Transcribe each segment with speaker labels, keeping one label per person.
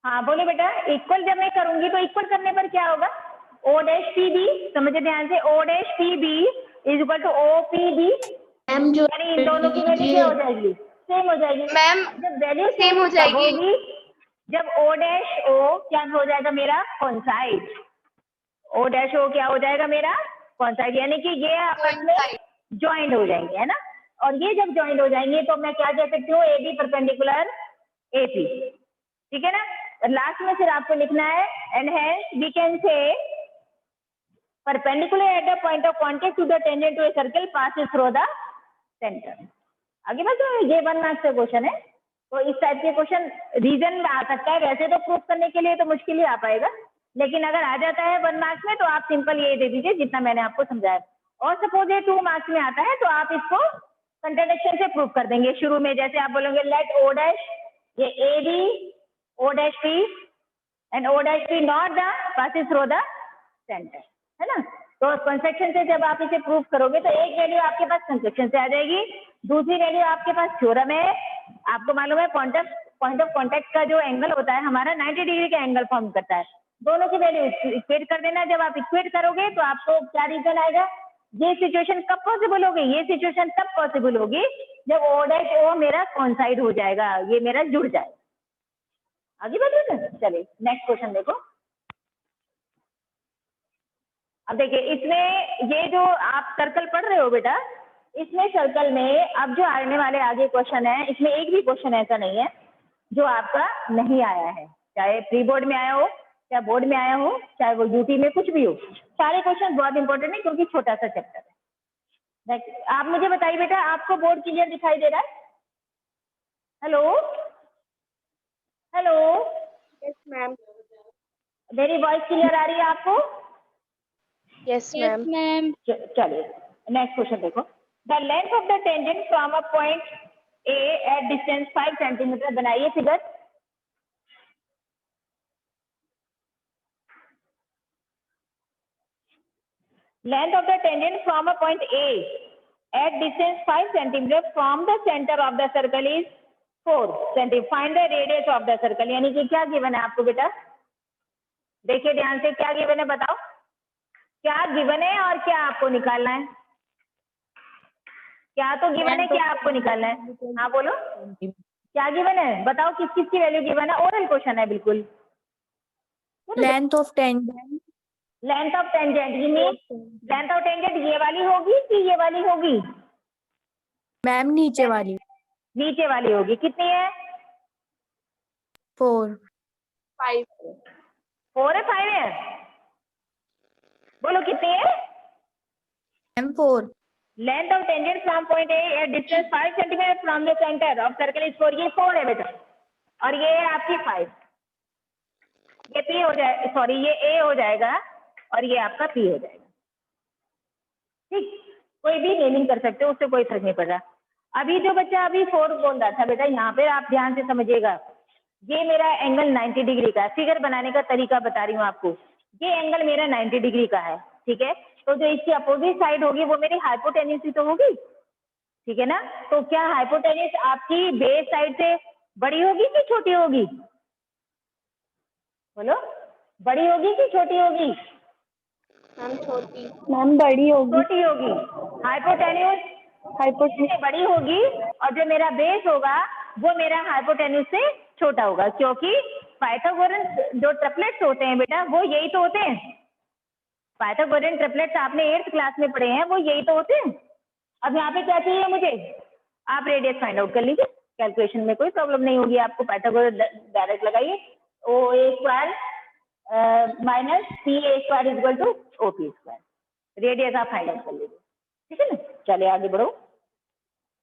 Speaker 1: हाँ बोलो बेटा, इक्वल जब मैं करूंगी तो इक्वल करने पर क्या होगा, ओ डैश पी बी, समझे ध्यान से, O dash P B is equal to O P B,
Speaker 2: ma'am जो
Speaker 1: यानी इन दोनों की वैल्यू क्या हो जाएगी, सेम हो जाएगी।
Speaker 3: मैम
Speaker 1: जब वैल्यू
Speaker 3: सेम हो
Speaker 1: कब
Speaker 3: जाएगी।
Speaker 1: होगी, जब ओ डैश ओ क्या हो जाएगा मेरा कॉन्साइड, ओ डैश ओ क्या हो जाएगा मेरा कॉन्साइड, यानी कि ये आपस में ज्वाइंट हो जाएंगे, है ना। और ये जब ज्वाइंट हो जाएंगे तो मैं क्या कह सकती हूँ, A B perpendicular A P, ठीक है ना। लास्ट में फिर आपको लिखना है and hence we can say perpendicular at the point of contact to the tangent to a circle passes through the centre. आगे बढ़ो, ये 1 मार्क्स का क्वेश्चन है, तो इस टाइप के क्वेश्चन रीजन में आ सकता है। वैसे तो प्रूफ करने के लिए तो मुश्किल ही आ पाएगा, लेकिन अगर आ जाता है 1 मार्क्स में तो आप सिंपल ये दे दीजिए जितना मैंने आपको समझाया। और सपोज ये 2 मार्क्स में आता है तो आप इसको कंट्राडिक्शन से प्रूफ कर देंगे शुरू में, जैसे आप बोलोगे लेट ओ डैश, ये A B O dash P and O dash P not the passes through the centre, है ना। तो कंस्ट्रक्शन से जब आप इसे प्रूफ करोगे तो एक वैल्यू आपके पास कंस्ट्रक्शन से आ जाएगी, दूसरी वैल्यू आपके पास थ्योरम है। आपको मालूम है पॉइंट ऑफ कांटेक्ट का जो एंगल होता है हमारा 90 डिग्री का एंगल फॉर्म करता है, दोनों की वैल्यू इक्वेट कर देना। जब आप इक्वेट करोगे तो आपको क्या रीजन आएगा, ये सिचुएशन कब पॉसिबल होगी, ये सिचुएशन तब पॉसिबल होगी जब ओ डैश ओ मेरा कॉन्साइड हो जाएगा, ये मेरा जुड़ जाएगा। आगे बढ़िए ना, चलिए नेक्स्ट क्वेश्चन देखो। अब देखिए इसमें ये जो आप सर्कल पढ़ रहे हो बेटा, इसमें सर्कल में अब जो आने वाले आगे क्वेश्चन है, इसमें एक भी क्वेश्चन ऐसा नहीं है जो आपका नहीं आया है, चाहे प्री बोर्ड में आया हो, चाहे बोर्ड में आया हो, चाहे वो यूटी में कुछ भी हो, सारे क्वेश्चन बहुत इंपॉर्टेंट है क्योंकि छोटा सा चैप्टर है। आप मुझे बताइए बेटा, आपको बोर्ड क्लियर दिखाई दे रहा है? Hello hello,
Speaker 3: yes ma'am.
Speaker 1: मेरी वॉइस क्लियर आ रही है आपको?
Speaker 3: Yes ma'am.
Speaker 1: चलिए नेक्स्ट क्वेश्चन देखो। The length of the tangent from a point A at distance 5 centimetre, बनाइए figure. Length of the tangent from a point A at distance 5 centimetre from the centre of the circle is 4 centimetre, find the radius of the circle. यानी कि क्या given है आपको बेटा, देखिए ध्यान से, क्या गिवन है बताओ, क्या गिवन है और क्या आपको निकालना है, क्या तो गिवन है, क्या आपको निकालना है, हाँ बोलो क्या गिवन है, बताओ किस किस की वैल्यू गिवन है, ओरल क्वेश्चन है बिल्कुल।
Speaker 2: Length of tangent,
Speaker 1: length of tangent, ये लेंथ ऑफ टेंजेंट ये वाली होगी कि ये वाली होगी?
Speaker 2: मैम नीचे वाली,
Speaker 1: नीचे वाली होगी, कितनी है?
Speaker 2: 4,
Speaker 3: 5।
Speaker 1: 4 है 5 है, बोलो कितनी है?
Speaker 2: Ma'am 4।
Speaker 1: Length of tangent from point A at distance 5 centimetre from the centre of circle is 4, ये 4 है बेटा, और ये है आपकी 5, ये पी हो जाए, सॉरी ये ए हो जाएगा और ये आपका पी हो जाएगा, ठीक। कोई भी नेमिंग कर सकते हो, उससे कोई फर्क नहीं पड़ रहा। अभी जो बच्चा अभी 4 बोल रहा था बेटा, यहाँ पे आप ध्यान से समझिएगा, ये मेरा एंगल 90 डिग्री का है, फिगर बनाने का तरीका बता रही हूँ आपको, ये एंगल मेरा 90 डिग्री का है, ठीक है। तो जो इसकी अपोजिट साइड होगी वो मेरी हाइपोटेन्यूज ही तो होगी, ठीक है ना। तो क्या हाइपोटेन्यूज आपकी बेस साइड से बड़ी होगी कि छोटी होगी, बोलो, बड़ी होगी कि छोटी होगी?
Speaker 3: मैम छोटी।
Speaker 2: मैम बड़ी होगी,
Speaker 1: छोटी होगी। हाइपोटेन्यूज से बड़ी होगी और जो मेरा बेस होगा वो मेरा हाइपोटेन्यूज से छोटा होगा, क्योंकि पाइथागोरन जो ट्रिपलेट्स होते हैं बेटा वो यही तो होते हैं, पाइथागोरन ट्रिपलेट्स आपने 8th क्लास में पढ़े हैं, वो यही तो होते हैं। अब यहाँ पे क्या चाहिए मुझे, आप रेडियस फाइंड आउट कर लीजिए, कैलकुलेशन में कोई प्रॉब्लम नहीं होगी आपको, पाइथागोरस डायरेक्ट लगाइए, O A square minus C A square equal to O P square, radius आप फाइंड आउट कर लीजिए, ठीक है ना। चलिए आगे बढ़ो।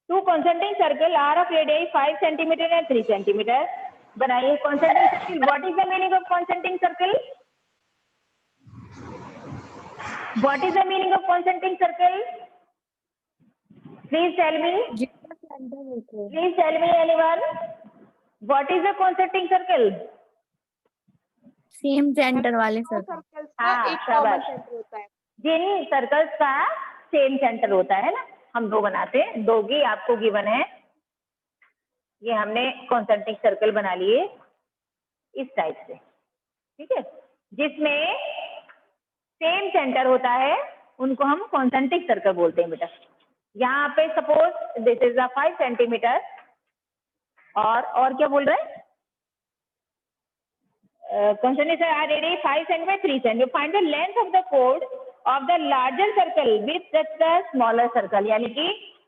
Speaker 1: 2 concentric circle are of radius 5 centimetre and 3 centimetre, बनाइए concentric circle. What is the meaning of concentric circle, what is the meaning of concentric circle, please tell me, please tell me anyone, what is the concentric circle?
Speaker 2: Same centre वाले circle.
Speaker 3: Circles का
Speaker 1: हाँ,
Speaker 3: एक common
Speaker 1: शाबाश।
Speaker 3: Centre होता है।
Speaker 1: जिन circles का same centre होता है ना, हम 2 बनाते हैं, 2 की आपको गिवन है, ये हमने कॉन्सेंट्रिक सर्कल बना लिए, इस टाइप से, ठीक है, जिसमें सेम सेंटर होता है उनको हम कॉन्सेंट्रिक सर्कल बोलते हैं बेटा। यहाँ पे suppose this is a 5 centimetre और क्या बोल रहे हैं, question is are ready 5 centimetre 3 centimetre, find the length of the कोड of the larger circle with the smaller circle, यानी कि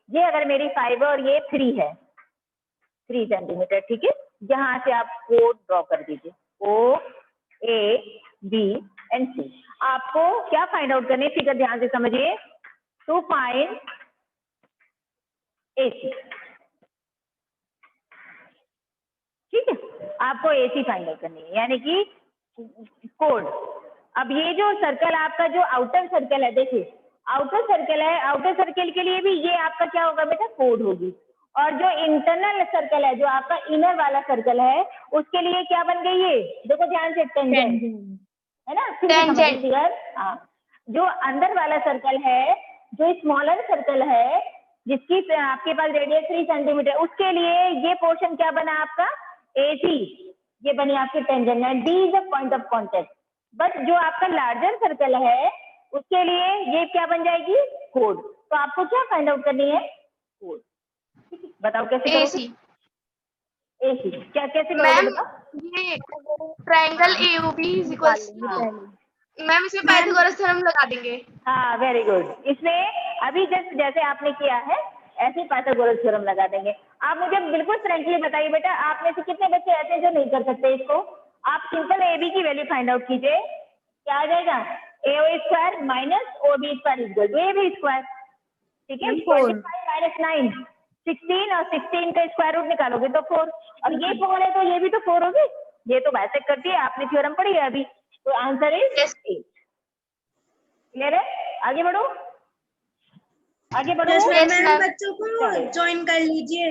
Speaker 1: ये अगर मेरी 5 है और ये 3 है, 3 सेंटीमीटर, ठीक है, यहाँ से आप कोड ड्रॉ कर दीजिए, ओ ए बी एंड सी। आपको क्या फाइंड आउट करने, फिगर ध्यान से समझिए, टू फाइंड AC, ठीक है, आपको AC फाइंड आउट करनी है, यानी कि कोड। अब ये जो सर्कल आपका जो आउटर सर्कल है, देखिए आउटर सर्कल है, आउटर सर्कल के लिए भी ये आपका क्या होगा बेटा, कोड होगी, और जो इंटरनल सर्कल है, जो आपका इनर वाला सर्कल है, उसके लिए क्या बन गई है, देखो ध्यान से, टेंजेंट है ना,
Speaker 3: Tangent.
Speaker 1: फिगर। हाँ, जो अंदर वाला सर्कल है, जो स्मॉलर सर्कल है, जिसकी आपके पास रेडियस 3 सेंटीमीटर, उसके लिए ये पोर्शन क्या बना आपका, AC, ये बनी आपकी tangent, and D is the point of contact. But जो आपका लार्जर सर्कल है उसके लिए ये क्या बन जाएगी, कोड। तो आपको क्या फाइंड आउट करनी है, कोड, बताओ कैसे करोगे,
Speaker 3: AC.
Speaker 1: AC क्या कैसे करोगे
Speaker 3: मैम
Speaker 1: बताओ।
Speaker 3: ये triangle AOB is equals to, ma'am इसमें पाइथागोरस थ्योरम लगा देंगे।
Speaker 1: हाँ वेरी गुड, इसमें अभी जस्ट जैसे आपने किया है ऐसे पाइथागोरस थ्योरम लगा देंगे। आप मुझे बिल्कुल फ्रेंकली बताइए बेटा, आप में से कितने बच्चे ऐसे हैं जो नहीं कर सकते इसको। आप सिंपल AB की वैल्यू फाइंड आउट कीजिए, क्या आ जाएगा, AO square minus OB square equal to AB square, ठीक है, 25 माइनस 9 16, और 16 का स्क्वायर रूट निकालोगे तो 4, और ये 4 है तो ये भी तो 4 होगी, ये तो बाइसेक्ट करती है, आपने थ्योरम पढ़ी है अभी, तो आंसर इज
Speaker 3: Yes.
Speaker 1: 8। क्लियर है, आगे बढ़ो, आगे बढ़ो।
Speaker 3: Yes, ma'am.
Speaker 4: बच्चों को ज्वाइन कर लीजिए।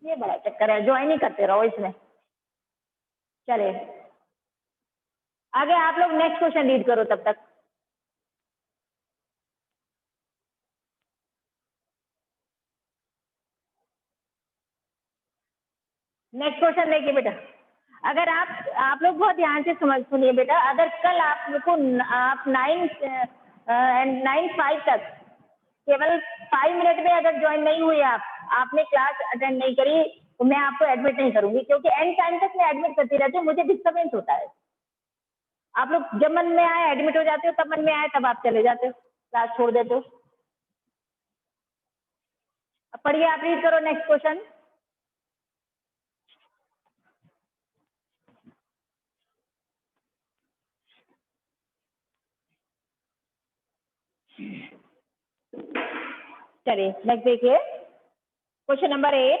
Speaker 1: ये बड़ा चक्कर है, ज्वाइन ही करते रहो इसमें। चलिए आगे आप लोग नेक्स्ट क्वेश्चन रीड करो तब तक। नेक्स्ट क्वेश्चन देखिए बेटा, अगर आप लोग बहुत ध्यान से सुनिए बेटा, अगर कल आपको आप 9:05 तक केवल 5 मिनट में अगर ज्वाइन नहीं हुए, आपने क्लास अटेंड नहीं करी, तो मैं आपको एडमिट नहीं करूंगी, क्योंकि एंड टाइम तक मैं एडमिट करती रहती हूँ, मुझे डिस्टर्बेंस होता है। आप लोग जब मन में आए एडमिट हो जाते हो, तब मन में आए तब आप चले जाते हो, क्लास छोड़ देते हो। अब पढ़िए, आप रीड करो नेक्स्ट क्वेश्चन। चलिए नेक्स्ट देखिए, question number 8,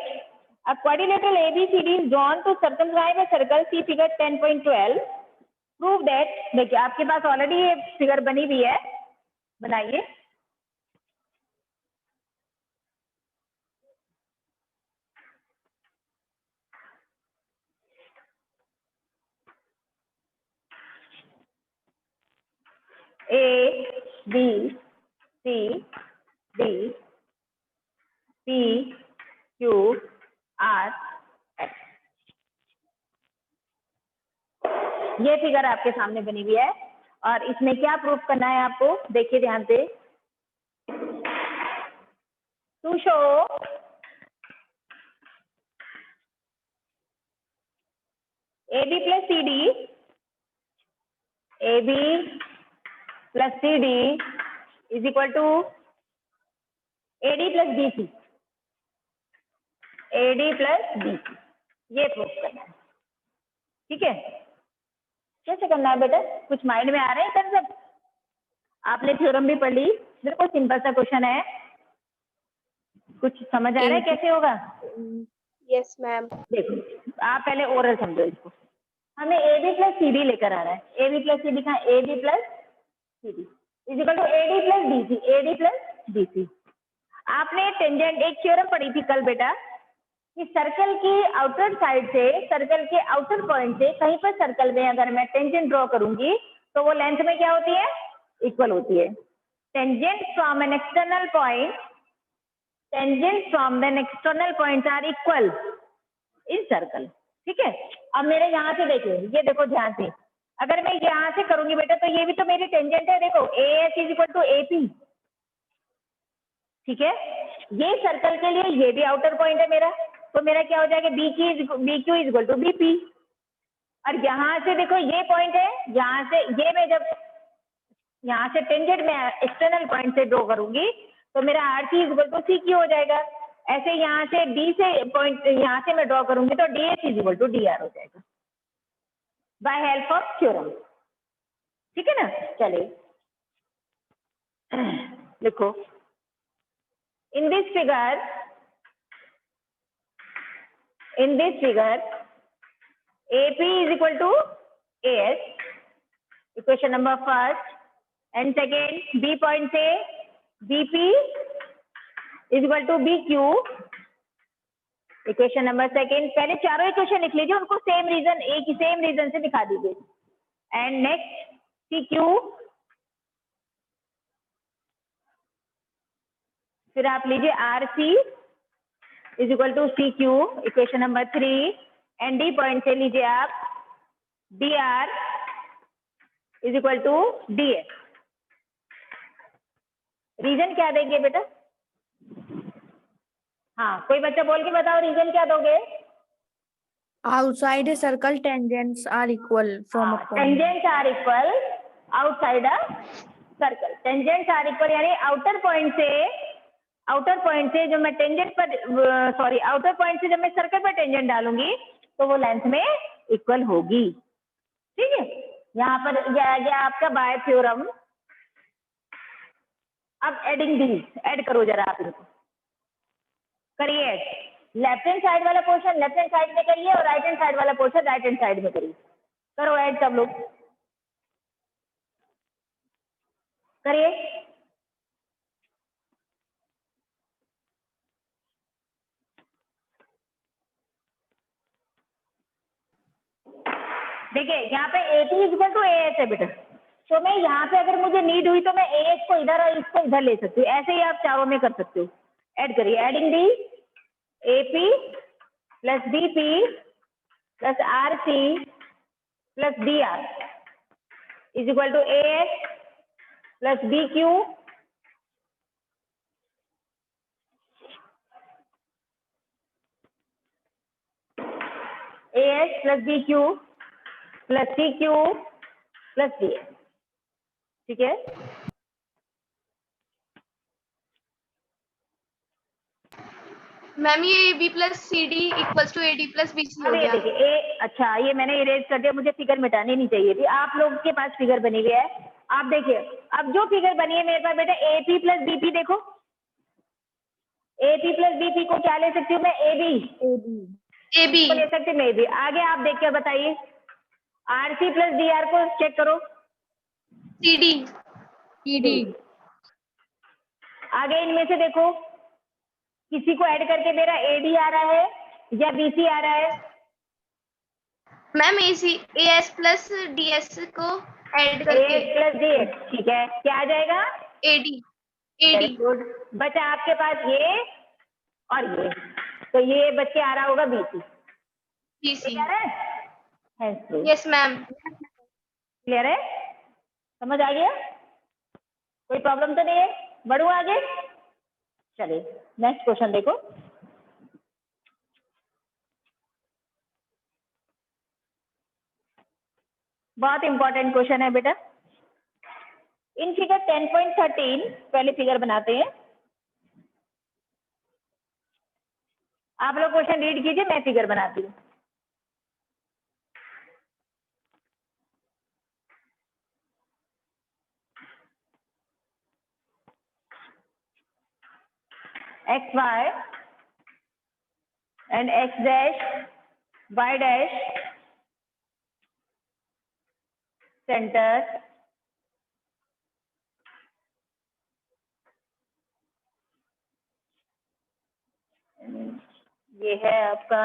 Speaker 1: a quadrilateral ABCD is drawn to circumscribe a circle, see figure 10.12, prove that, देखिए आपके पास ऑलरेडी ये फिगर बनी हुई है, बनाइए। A B C D P Q R S, ये फिगर आपके सामने बनी हुई है, और इसमें क्या प्रूफ करना है आपको, देखिए ध्यान से। To show AB plus CD, AB plus CD is equal to AD plus BC, AD plus BC, ये प्रूफ करना है, ठीक है। कैसे करना है बेटा, कुछ माइंड में आ रहे हैं कंसेप्ट, आपने थ्योरम भी पढ़ ली, बिल्कुल सिंपल सा क्वेश्चन है, कुछ समझ आ रहा है कैसे होगा।
Speaker 3: Yes, ma'am.
Speaker 1: देखो आप पहले ओरल समझो इसको, हमें AB प्लस CD लेकर आना है, AB प्लस CD का AB plus CD is equal to AD plus BC, AD plus BC। आपने टेंजेंट एक थ्योरम पढ़ी थी कल बेटा, कि सर्कल की आउटर साइड से, सर्कल के आउटर पॉइंट से कहीं पर सर्कल में अगर मैं टेंजेंट ड्रॉ करूंगी तो वो लेंथ में क्या होती है, इक्वल होती है। Tangent from an external point, tangent from an external point are equal in circle, ठीक है। अब मेरे यहाँ से देखिए, ये देखो ध्यान से, अगर मैं यहाँ से करूंगी बेटा तो ये भी तो मेरी टेंजेंट है, देखो AS is equal to AP, ठीक है। ये सर्कल के लिए ये भी आउटर पॉइंट है मेरा, तो मेरा क्या हो जाएगा, BQ is equal to BP। और यहाँ से देखो ये पॉइंट है, यहाँ से ये मैं जब यहाँ से टेंजेंट में एक्सटर्नल पॉइंट से ड्रॉ करूंगी तो मेरा RC is equal to CQ हो जाएगा। ऐसे यहाँ से D से पॉइंट यहाँ से मैं ड्रॉ करूंगी तो DS is equal to DR हो जाएगा बाय हेल्प ऑफ थ्योरम, ठीक है ना। चलिए लिखो, in this figure AP is equal to AS, equation number first, and second B point से BP is equal to BQ, equation number second. पहले चारों इक्वेशन लिख लीजिए, उनको सेम रीजन, एक ही सेम रीजन से दिखा दीजिए। एंड नेक्स्ट CQ, फिर आप लीजिए RC is equal to CQ, equation number 3, and D point से लीजिए आप DR is equal to DS। Reason क्या देंगे बेटा? हाँ, कोई बच्चा बोल के बताओ रीजन क्या दोगे?
Speaker 2: Outside a circle, tangents are equal from a point.
Speaker 1: Tangents are equal outside a circle. Tangents are equal यानी आउटर पॉइंट से जो मैं टेंजेंट पर आउटर पॉइंट से जब मैं सर्कल पर टेंजेंट डालूंगी तो वो लेंथ में इक्वल होगी, ठीक है। यहाँ पर यह आ गया आपका बाय थ्योरम। अब एडिंग दी, ऐड करो जरा आप इनको, करिए। लेफ्ट हैंड साइड वाला पोर्शन लेफ्ट हैंड साइड में करिए और राइट हैंड साइड वाला पोर्शन राइट हैंड साइड में करिए। करो ऐड सब लोग, करिए। देखिए यहाँ पे AP is equal to AS है बेटा, तो मैं यहाँ पे अगर मुझे नीड हुई तो मैं AS को इधर और इसको इधर ले सकती हूँ। ऐसे ही आप चारों में कर सकते हो। ऐड करिए, adding the AP plus BP plus RC plus DR is equal to AS plus BQ AS plus BQ plus CQ plus DS, ठीक है।
Speaker 3: मैम ये AB plus CD equals to AD plus BC हो
Speaker 1: अब ये
Speaker 3: गया।
Speaker 1: देखिए अच्छा, ये मैंने इरेज कर दिया, मुझे फिगर मिटानी नहीं चाहिए थी। आप लोग के पास फिगर बनी हुई है, आप देखिए। अब जो फिगर बनी है मेरे पास बेटा AP प्लस BP, देखो AP प्लस BP को क्या ले सकती हूँ मैं?
Speaker 3: AB
Speaker 1: को ले सकती हूँ मैं AB। आगे आप देख के बताइए, RC प्लस DR को चेक करो,
Speaker 3: CD
Speaker 1: आगे इनमें से देखो किसी को ऐड करके मेरा AD आ रहा है या BC आ रहा है?
Speaker 3: मैम AS प्लस DS को ऐड करके
Speaker 1: AS प्लस DS, ठीक है। क्या आ जाएगा?
Speaker 3: AD
Speaker 1: very good. बचा आपके पास ये और ये, तो ये बच के आ रहा होगा BC।
Speaker 3: BC।
Speaker 1: क्लियर है?
Speaker 3: Yes ma'am.
Speaker 1: क्लियर है? समझ आ गया? कोई प्रॉब्लम तो नहीं है? बढ़ू आगे? चलिए नेक्स्ट क्वेश्चन देखो। बहुत इंपॉर्टेंट क्वेश्चन है बेटा। इन फिगर 10.13 पहले फिगर बनाते हैं। आप लोग क्वेश्चन रीड कीजिए, मैं फिगर बनाती हूँ। XY and X dash Y dash centre ये है आपका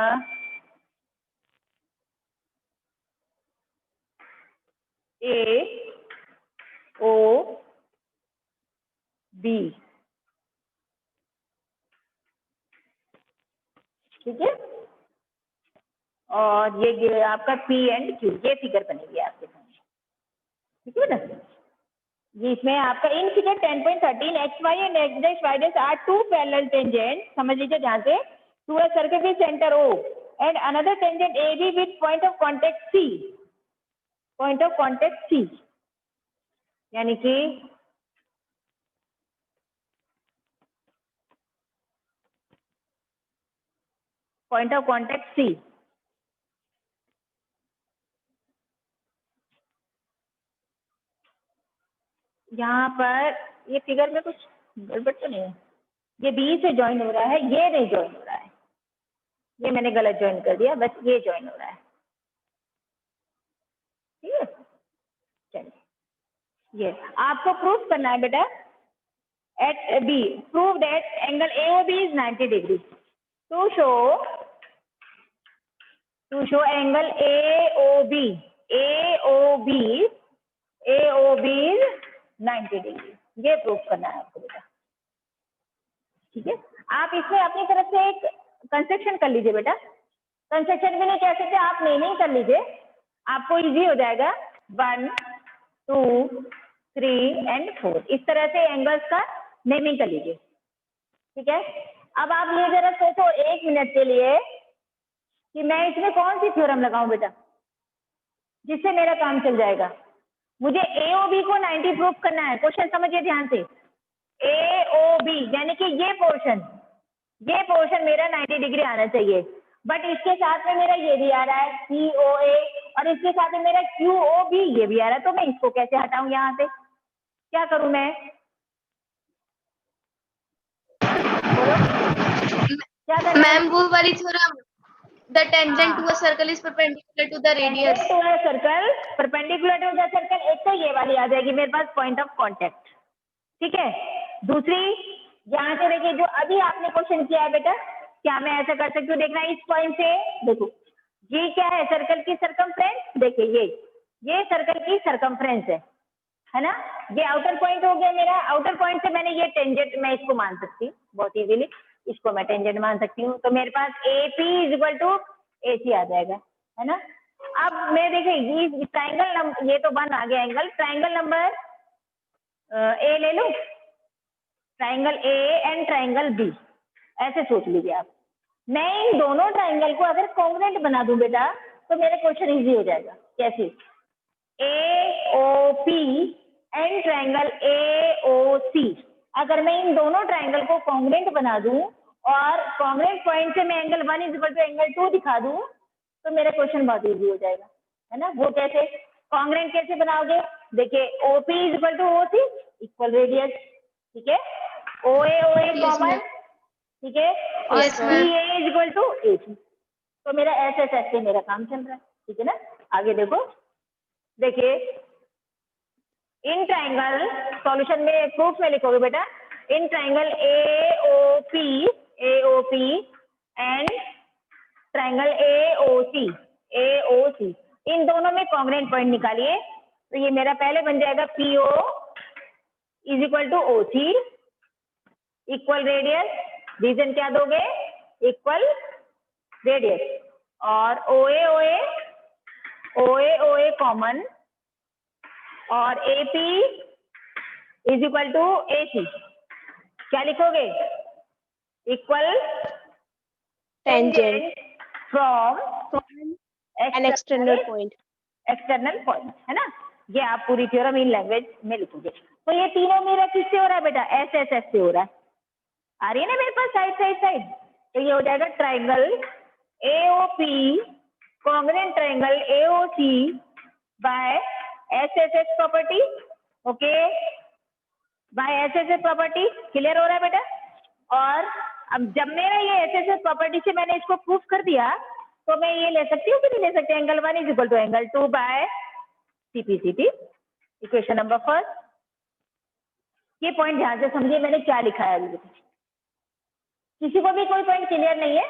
Speaker 1: AOB, ठीक है। और ये आपका P एंड Q, ये फिगर बनेगी आपके सामने, ठीक है बेटा। ये इसमें आपका in figure 10.13 XY and X dash Y dash are two parallel tangent, समझ लीजिए ध्यान से, to a circle with centre O and another tangent AB with point of contact C, point of contact C, यानी कि point of contact C, यहाँ पर ये figure में कुछ गड़बड़ तो नहीं है, ये बी से ज्वाइन हो रहा है, ये नहीं ज्वाइन हो रहा है, ये मैंने गलत ज्वाइन कर दिया, बस ये ज्वाइन हो रहा है, ठीक है। चलिए, ये आपको प्रूफ करना है बेटा, at be prove that angle AOB is 90 degree, to show angle AOB is 90 degree, ये प्रूफ करना है आपको बेटा, ठीक है। आप इसमें अपनी तरफ से एक कंस्ट्रक्शन कर लीजिए बेटा, कंस्ट्रक्शन भी नहीं कह सकते, आप नेमिंग कर लीजिए, आपको इजी हो जाएगा। 1 2 3 एंड 4, इस तरह से एंगल्स का नेमिंग कर लीजिए, ठीक है। अब आप ये जरा सोचो 1 मिनट के लिए कि मैं इसमें कौन सी थ्योरम लगाऊं बेटा जिससे मेरा काम चल जाएगा। मुझे AOB को 90 प्रूफ करना है, क्वेश्चन समझिए ध्यान से। AOB यानी कि ये पोर्शन मेरा 90 डिग्री आना चाहिए, बट इसके साथ में मेरा ये भी आ रहा है COA, और इसके साथ में मेरा QOB ये भी आ रहा है, तो मैं इसको कैसे हटाऊं यहाँ से, क्या करूं मैं, बोलो क्या करना है?
Speaker 3: मैम वो वाली theorem, the tangent to a circle is perpendicular to the radius.
Speaker 1: To a circle perpendicular to the circle, एक तो ये वाली आ जाएगी मेरे पास पॉइंट ऑफ कांटेक्ट, ठीक है। दूसरी यहाँ से देखिए, जो अभी आपने क्वेश्चन किया है बेटा, क्या मैं ऐसा कर सकती हूँ, देखना इस पॉइंट से, देखो ये क्या है, सर्कल की सरकमफ्रेंस, देखिए ये सर्कल की सरकमफ्रेंस है ना, ये आउटर पॉइंट हो गया मेरा, आउटर पॉइंट से मैंने ये टेंजेंट, मैं इसको मान सकती हूँ बहुत इजीली, इसको मैं टेंजेंट मान सकती हूँ, तो मेरे पास AP इक्वल टू AC आ जाएगा, है ना। अब मैं देखिए ये ट्राइंगल नंबर, ये तो 1 आ गया एंगल, ट्राइंगल नंबर A ले लो, triangle A and triangle B, ऐसे सोच लीजिए आप। मैं इन दोनों ट्राइंगल को अगर कॉन्ग्रुएंट बना दूं बेटा, तो मेरा क्वेश्चन इजी हो जाएगा। कैसे? AOP एंड ट्राइंगल AOC, अगर मैं इन दोनों ट्राइंगल को कॉन्ग्रुएंट बना दूं और कॉन्ग्रुएंट पॉइंट से मैं angle 1 is equal to angle 2 दिखा दूं, तो मेरा क्वेश्चन बहुत इजी हो जाएगा, है ना। वो कैसे, कॉन्ग्रुएंट कैसे बनाओगे, देखिए OP is equal to OC equal radius, ठीक है, OA कॉमन, ठीक है, और
Speaker 3: Yes, ma'am.
Speaker 1: CA is equal to AC, तो मेरा ऐसे से मेरा काम चल रहा है, ठीक है ना। आगे देखो, देखिए इन ट्राइंगल, सॉल्यूशन में प्रूफ में लिखोगे बेटा, in triangle AOP and triangle AOC, इन दोनों में कॉन्ग्रुएंट पॉइंट निकालिए, तो ये मेरा पहले बन जाएगा PO is equal to OC equal radius, reason क्या दोगे, इक्वल रेडियस, और OA कॉमन, और AP is equal to AC, क्या लिखोगे, equal tangent from
Speaker 2: An external point.
Speaker 1: External point, है ना। ये आप पूरी थ्योरम इन लैंग्वेज में लिखोगे। तो ये तीनों मेरा किससे हो रहा है बेटा, SSS से हो रहा है, आ रही है ना मेरे पास साइड, तो ये हो जाएगा triangle AOP congruent triangle AOC by SSS property, okay, by SSS property, clear हो रहा है बेटा। और अब जब मेरा ये SSS प्रॉपर्टी से मैंने इसको प्रूफ कर दिया, तो मैं ये ले सकती हूँ कि नहीं ले सकती, angle 1 is equal to angle 2 by CP, equation number first. ये पॉइंट ध्यान से समझिए मैंने क्या लिखा है अभी। किसी को भी कोई पॉइंट क्लियर नहीं है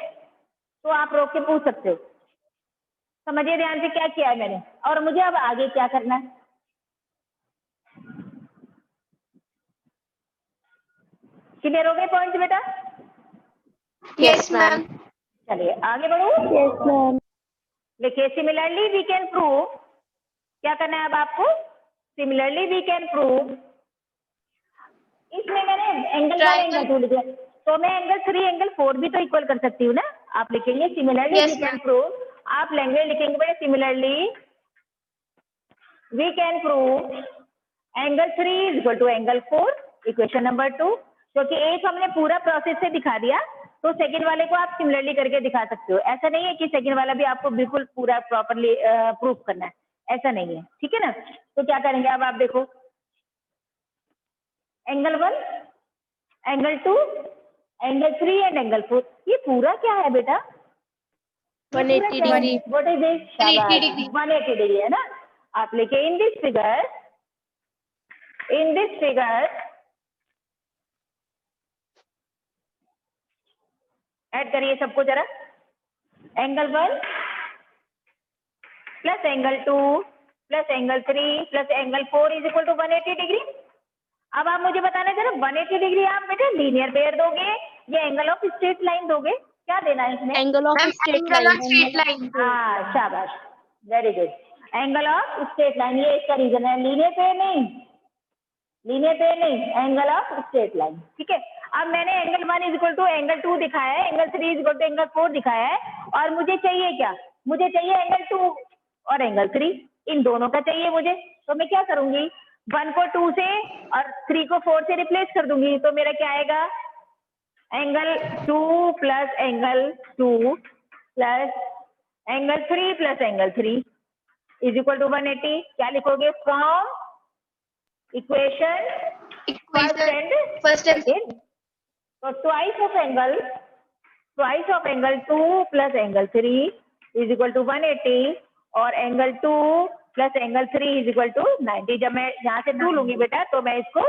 Speaker 1: तो आप रोक के पूछ सकते हो, समझिए ध्यान से क्या किया है मैंने, और मुझे अब आगे क्या करना है। क्लियर हो गए पॉइंट बेटा?
Speaker 3: Yes, ma'am.
Speaker 1: चलिए आगे बढ़ो।
Speaker 2: Yes, ma'am.
Speaker 1: देखिए सिमिलरली वी कैन प्रूव, क्या करना है अब आपको, सिमिलरली वी कैन प्रूव, इसमें मैंने एंगल 1 एंगल 2 लिख दिया, तो मैं एंगल 3 एंगल 4 भी तो इक्वल कर सकती हूँ ना। आप लिखेंगे similarly
Speaker 3: Yes,
Speaker 1: we can
Speaker 3: ma'am.
Speaker 1: Prove, आप लैंग्वेज लिखेंगे बेटा similarly we can prove angle 3 is equal to angle 4, equation number 2। क्योंकि एक हमने पूरा प्रोसेस से दिखा दिया, तो सेकंड वाले को आप सिमिलरली करके दिखा सकते हो। ऐसा नहीं है कि सेकंड वाला भी आपको बिल्कुल पूरा प्रॉपरली प्रूफ करना है, ऐसा नहीं है, ठीक है ना। तो क्या करेंगे अब आप देखो, angle 1, angle 2, angle 3 and angle 4, ये पूरा क्या है बेटा,
Speaker 2: 180 degree.
Speaker 1: What is this,
Speaker 3: 180 degree.
Speaker 1: 180 degree है ना। आप लिखे इन दिस फिगर ऐड करिए सबको जरा, angle 1 plus angle 2 plus angle 3 plus angle 4 is equal to 180 degree. अब आप मुझे बताना जरा 180 डिग्री आप बेटा लीनियर पेयर दोगे या एंगल ऑफ स्ट्रेट लाइन दोगे, क्या देना है इसमें?
Speaker 2: Angle of
Speaker 3: Ma'am,
Speaker 2: straight
Speaker 3: angle
Speaker 2: line.
Speaker 3: on straight line.
Speaker 1: हाँ शाबाश, very good, angle of straight line, ये इसका रीजन है, लीनियर पेयर नहीं, एंगल ऑफ स्ट्रेट लाइन, ठीक है। अब मैंने angle 1 is equal to angle 2 दिखाया है, angle 3 is equal to angle 4 दिखाया है, और मुझे चाहिए क्या, मुझे चाहिए एंगल 2 और एंगल 3, इन दोनों का चाहिए मुझे। तो मैं क्या करूंगी, 1 को 2 से और 3 को 4 से रिप्लेस कर दूंगी, तो मेरा क्या आएगा, angle 2 plus angle 2 plus angle 3 plus angle 3 is equal to 180। क्या लिखोगे, from equation first
Speaker 3: Equation
Speaker 1: and second, तो twice of angle 2 plus angle 3 is equal to 180 और angle 2 plus angle 3 is equal to 90। जब मैं यहाँ से 2 लूंगी बेटा तो मैं इसको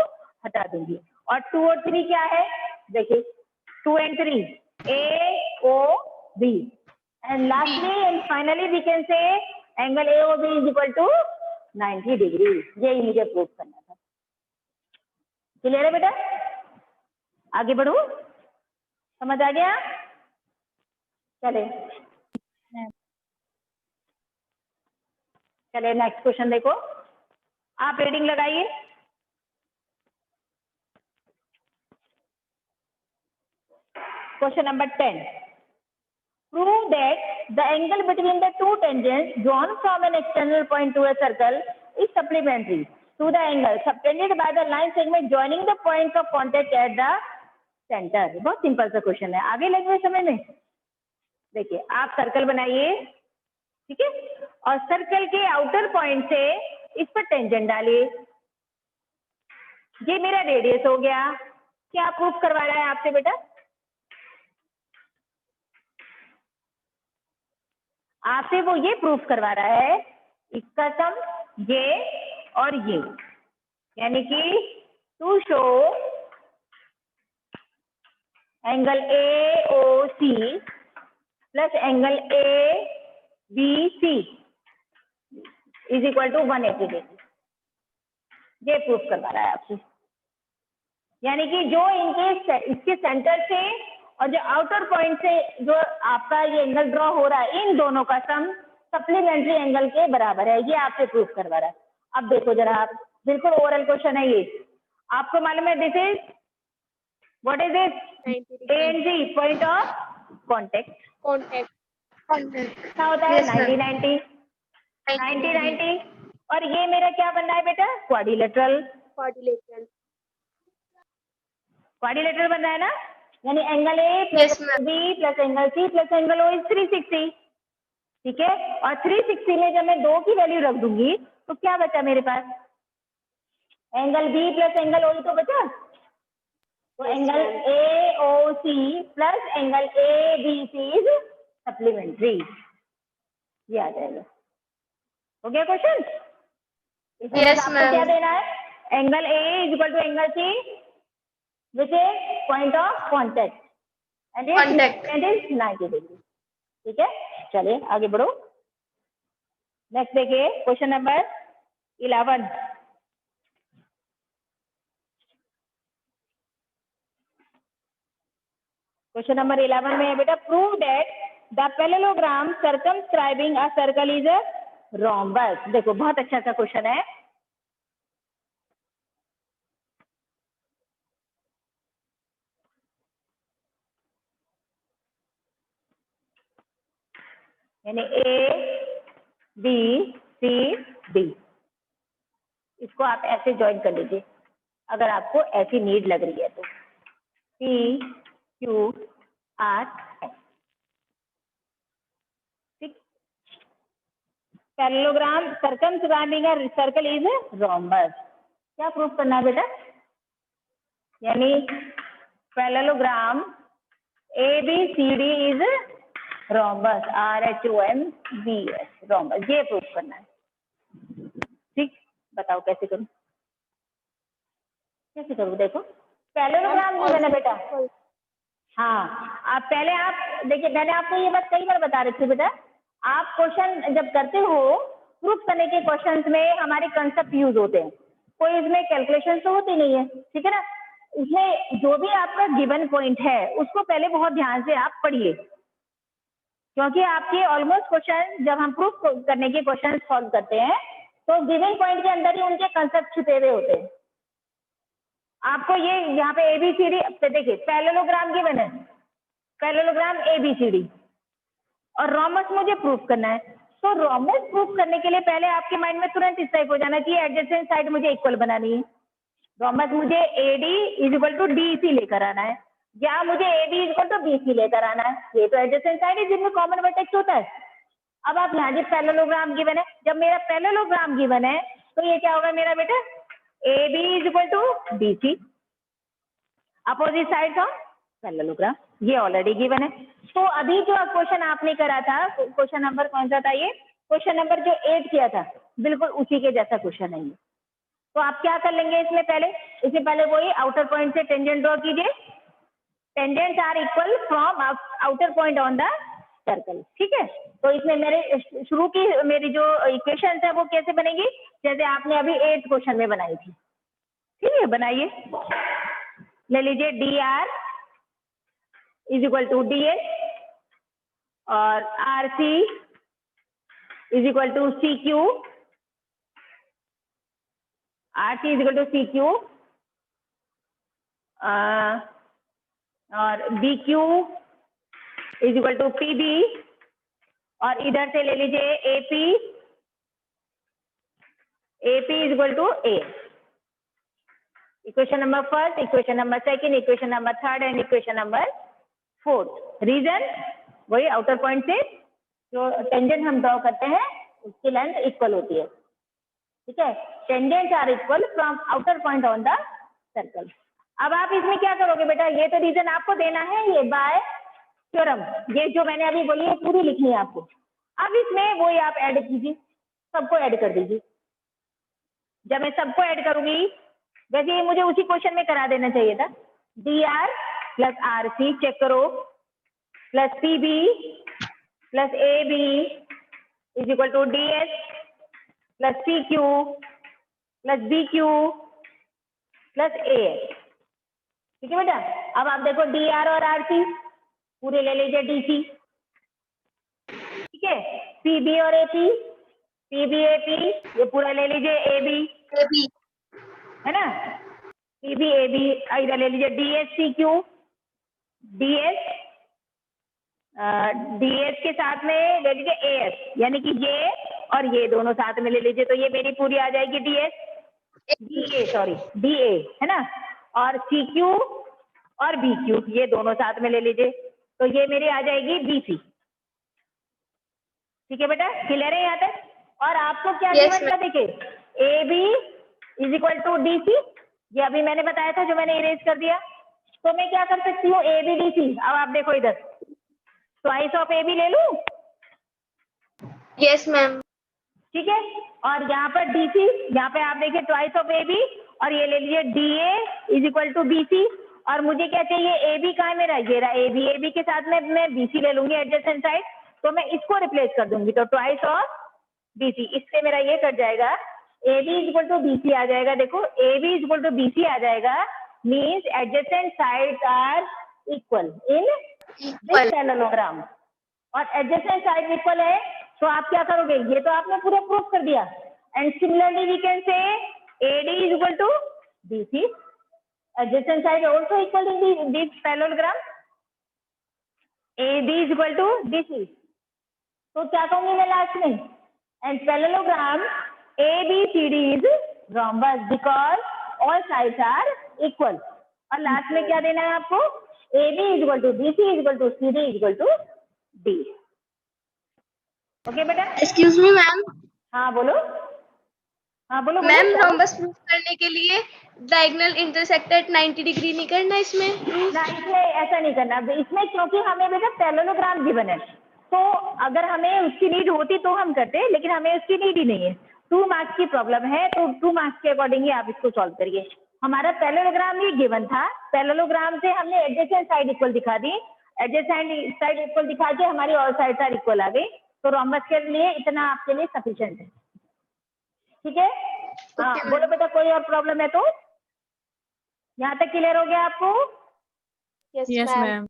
Speaker 1: हटा दूंगी, और 2 और 3 क्या है, देखिए 2 and 3 AOB, and lastly and finally we can say angle AOB is equal to 90 degree. यही मुझे प्रूव करना था, क्लियर है बेटा, आगे बढ़ू, समझ आ गया, चले नेक्स्ट क्वेश्चन देखो, आप रीडिंग लगाइए। Question number 10, prove that the angle between the two tangents drawn from an external point to a circle is supplementary to the angle subtended by the line segment joining the points of contact at the center। बहुत simple सा question है, आगे लगे समझ में। देखिए आप circle बनाइए, ठीक है, और सर्कल के आउटर पॉइंट से इस पर टेंजेंट डालिए, ये मेरा रेडियस हो गया। क्या प्रूफ करवा रहा है आपसे बेटा, आपसे वो ये प्रूफ करवा रहा है, इसका सम ये और ये, यानी कि to show angle AOC plus angle ABC is equal to 180 degree, ये प्रूफ करवा रहा है आपसे। यानी कि जो इनके इसके सेंटर से और जो आउटर पॉइंट से जो आपका ये एंगल ड्रॉ हो रहा है, इन दोनों का सम सप्लीमेंट्री एंगल के बराबर है, ये आपसे प्रूफ करवा रहा है। अब देखो जरा आप, बिल्कुल ओरल क्वेश्चन है ये, आपको मालूम है this is what is this, ANG point of contact क्या होता है, 90 90, और ये मेरा क्या बन रहा है बेटा, क्वाड्रिलेटरल बन रहा है ना, यानी angle A plus B plus angle C plus angle O is 360, ठीक है। और 360 में जब मैं 2 की वैल्यू रख दूंगी तो क्या बचा मेरे पास, angle B plus angle O तो बचा, तो angle AOC plus angle ABC is supplementary, ये आ जाएगा। हो गया क्वेश्चन,
Speaker 3: Yes, ma'am.
Speaker 1: क्या देना है, angle A is equal to angle C which is point of contact and is 90 degree, ठीक है। चलिए आगे बढ़ो, नेक्स्ट देखिए क्वेश्चन नंबर 11। क्वेश्चन नंबर 11 में है बेटा, prove that the parallelogram circumscribing a circle is a rhombus. देखो बहुत अच्छा सा क्वेश्चन है। यानी ए बी सी डी, इसको आप ऐसे ज्वाइन कर लीजिए अगर आपको ऐसी नीड लग रही है तो। पी क्यू आर एस, ठीक। Parallelogram circumscribing a circle is rhombus. क्या प्रूफ करना है बेटा? यानी parallelogram A B C D is rhombus, RHOMBS, rhombus, ये प्रूफ करना है। ठीक, बताओ कैसे करूं? कैसे करूं? देखो पैरेललोग्राम जो है ना बेटा, हाँ आप पहले आप देखिए, मैंने आपको ये बात कई बार बता रखी है बेटा, आप क्वेश्चन जब करते हो प्रूफ करने के क्वेश्चंस में हमारे कंसेप्ट यूज होते हैं, कोई इसमें कैलकुलेशन तो होती नहीं है, ठीक है ना। इसमें जो भी आपका गिवन पॉइंट है उसको पहले बहुत ध्यान से आप पढ़िए, क्योंकि आपके ऑलमोस्ट क्वेश्चन जब हम प्रूफ करने के क्वेश्चन सॉल्व करते हैं तो गिवन पॉइंट के अंदर ही उनके कंसेप्ट छुपे हुए होते हैं। आपको ये यहाँ पे ABCD देखिए, पैरेललोग्राम गिवन है, पैरेललोग्राम ABCD, और रोम्बस मुझे प्रूफ करना है। तो रोम्बस प्रूफ करने के लिए पहले आपके माइंड में तुरंत इस टाइप हो जाना चाहिए, एडजेसेंट साइड मुझे इक्वल बनानी है। रोम्बस मुझे AD = DC लेकर आना है, या मुझे AB = BC लेकर आना है। ये तो एडजेसेंट साइड है जिनमें कॉमन वर्टेक्स होता है। अब आप यहाँ जो पैरेललोग्राम गिवन है, जब मेरा पैरेललोग्राम गिवन है तो ये क्या होगा मेरा बेटा? AB = BC, opposite side of parallelogram, ये ऑलरेडी गिवन है। तो अभी जो क्वेश्चन आपने करा था, क्वेश्चन नंबर कौन सा था? ये क्वेश्चन नंबर जो 8 किया था, बिल्कुल उसी के जैसा क्वेश्चन है ये। तो आप क्या कर लेंगे इसमें पहले? इससे पहले वही आउटर पॉइंट से टेंजेंट ड्रॉ कीजिए। Tangents are equal from outer point on the circle, ठीक है। तो इसमें मेरे शुरू की मेरी जो इक्वेशन है वो कैसे बनेगी? जैसे आपने अभी 8 क्वेश्चन में बनाई थी, ठीक है। बनाइए, ले लीजिए DR = DS और RC = CQ, RC = CQ और BQ = PB, और इधर से ले लीजिए AP = A। Equation number first, equation number second, equation number third and equation number fourth. Reason वही, आउटर पॉइंट से जो टेंजेंट हम ड्रॉ करते हैं उसकी लेंथ इक्वल होती है, ठीक है। Tangents are equal from outer point on the circle. अब आप इसमें क्या करोगे बेटा? ये तो रीजन आपको देना है, ये बाय थ्योरम, ये जो मैंने अभी बोली है पूरी लिखनी है आपको। अब इसमें वही आप ऐड कीजिए, सबको ऐड कर दीजिए। जब मैं सबको ऐड करूंगी, वैसे ये मुझे उसी क्वेश्चन में करा देना चाहिए था। DR + RC चेक करो, plus PB + AB = DS + CQ + BQ + AS, ठीक है बेटा। अब आप देखो DR और RC पूरे ले लीजिए DC, ठीक है। PB और AP, PB AP ये पूरा ले लीजिए AB, है ना। PB AB इधर ले लीजिए DS CQ, DS DS के साथ में ले लीजिए AS, यानी कि ये और ये दोनों साथ में ले लीजिए, तो ये मेरी पूरी आ जाएगी DA, है ना। और CQ और BQ ये दोनों साथ में ले लीजिए, तो ये मेरी आ जाएगी BC, ठीक है बेटा। क्लियर है यहाँ तक? और आपको क्या गिवन था? देखिए AB = DC, ये अभी मैंने बताया था जो मैंने इरेज कर दिया। तो मैं क्या कर सकती हूँ? AB DC। अब आप देखो इधर, ट्वाइस ऑफ AB ले लूं?
Speaker 3: Yes ma'am.
Speaker 1: ठीक है। और यहाँ पर DC, यहाँ पे आप देखिए ट्वाइस ऑफ AB, और ये ले लीजिए DA = BC। और मुझे क्या चाहिए? AB कहाँ है मेरा? ये रहा AB के साथ में मैं BC ले लूंगी एडजेसेंट साइड, तो मैं इसको रिप्लेस कर दूंगी, तो ट्वाइस ऑफ BC, इससे मेरा ये कट जाएगा, AB = BC आ जाएगा। देखो AB = BC आ जाएगा, means adjacent sides are equal in this parallelogram. और एडजेसेंट साइड इक्वल है, तो आप क्या करोगे, ये तो आपने पूरा प्रूफ कर दिया। And similarly we can say AD is equal to BC, adjacent side also equal in this parallelogram, AD is equal to BC। तो क्या कहूंगी मैं लास्ट में, and parallelogram ABCD is rhombus because all sides are equal. और last में क्या देना है आपको, AB is equal to BC is equal to CD is equal to D। Okay बेटा,
Speaker 3: एक्सक्यूज मी मैम,
Speaker 1: हाँ बोलो, हाँ बोलो बोलो,
Speaker 3: मैम
Speaker 1: क्या बोलो?
Speaker 3: रोम्बस प्रूफ करने के लिए डायगोनल इंटरसेक्टेड 90 डिग्री नहीं करना इसमें proof?
Speaker 1: ना, इसमें ऐसा नहीं करना इसमें, क्योंकि हमें बेटा पैरेललोग्राम गिवन है, तो अगर हमें उसकी नीड होती तो हम करते, लेकिन हमें उसकी नीड ही नहीं है। 2 मार्क्स की प्रॉब्लम है, तो 2 मार्क्स के अकॉर्डिंग ही आप इसको सॉल्व करिए। हमारा पैरेललोग्राम ही गिवन था, पैरेललोग्राम से हमने एडजेसेंट साइड इक्वल दिखा दी, एडजेसेंट साइड इक्वल दिखा के हमारी ऑल साइड्स आर इक्वल आ गई, तो रोम्बस के लिए इतना आपके लिए सफिशिएंट है। ठीक है, हाँ
Speaker 3: Okay,
Speaker 1: बोलो बेटा, कोई और प्रॉब्लम है तो? यहाँ तक क्लियर हो गया आपको?
Speaker 2: Yes, ma'am.